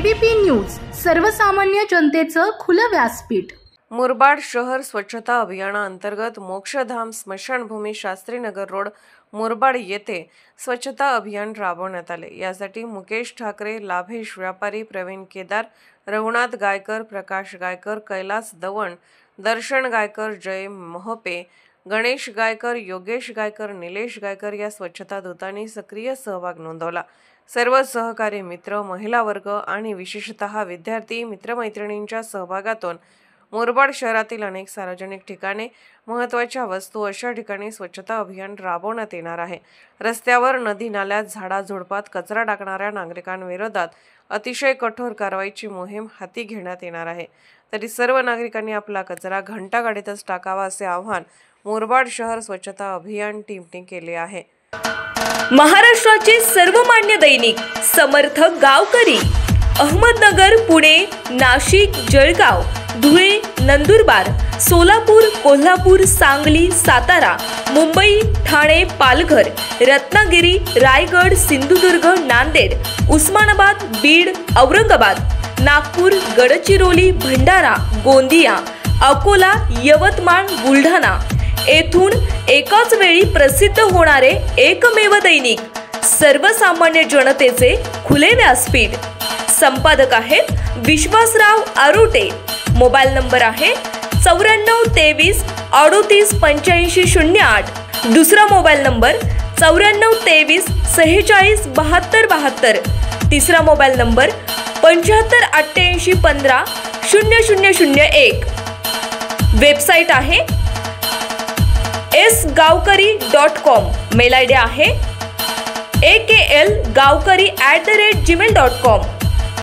ABP news, सर्वसामान्य जनतेचं खुलं व्यासपीठ। मुरबाड शहर स्वच्छता अभियानाअंतर्गत मोक्षधाम स्मशानभूमी शास्त्रीनगर रोड मुरबाड येथे स्वच्छता अभियान राबवण्यात आले। यासाठी मुकेश ठाकरे, लाभेश व्यापारी, प्रवीण केदार, रघुनाथ गायकर, प्रकाश गायकर, कैलास दवण, दर्शन गायकर, जय मोहपे, गणेश गायकर, योगेश गायकर, निलेश गायकर या स्वच्छता दूतांनी सक्रिय सहभाग नोंदवला। सर्व सहकारी मित्र, महिला वर्ग आणि विशेषतः विद्यार्थी मित्रमैत्रिणींच्या सहभागातून मुरबाड शहरातील अनेक सार्वजनिक ठिकाणे, महत्त्वाच्या वस्तू अशा ठिकाणी स्वच्छता अभियान राबवण्यात येणार आहे। रस्त्यावर, नदी नाल्यात, झाडाझुडपात कचरा टाकणाऱ्या नागरिकांविरोधात अतिशय कठोर कारवाईची मोहीम हाती घेण्यात येणार आहे। तरी सर्व नागरिकांनी आपला कचरा घंटागाडीतच टाकावा असे आवाहन मुरबाड शहर स्वच्छता अभियान टीमने केले आहे। महाराष्ट्राचे सर्वमान्य दैनिक समर्थ गावकरी अहमदनगर, पुणे, नाशिक, जळगाव, धुळे, नंदुरबार, सोलापूर, कोल्हापूर, सांगली, सातारा, मुंबई, ठाणे, पालघर, रत्नागिरी, रायगड, सिंधुदुर्ग, नांदेड, उस्मानाबाद, बीड, औरंगाबाद, नागपूर, गडचिरोली, भंडारा, गोंदिया, अकोला, यवतमाळ, बुलढाणा येथून एकाच वेळी प्रसिद्ध होणारे एकमेव दैनिक सर्वसामान्य जनतेचे खुले व्यासपीठ। संपादक आहेत विश्वासराव आरोटे। मोबाईल नंबर आहे 9423 38 85 08। दुसरा मोबाईल नंबर 9423 46 72 72। तिसरा मोबाईल नंबर 75 88 15 0001। वेबसाईट आहे sgavkari.com। मेल आयडी आहे aklgavkari@gmail.com।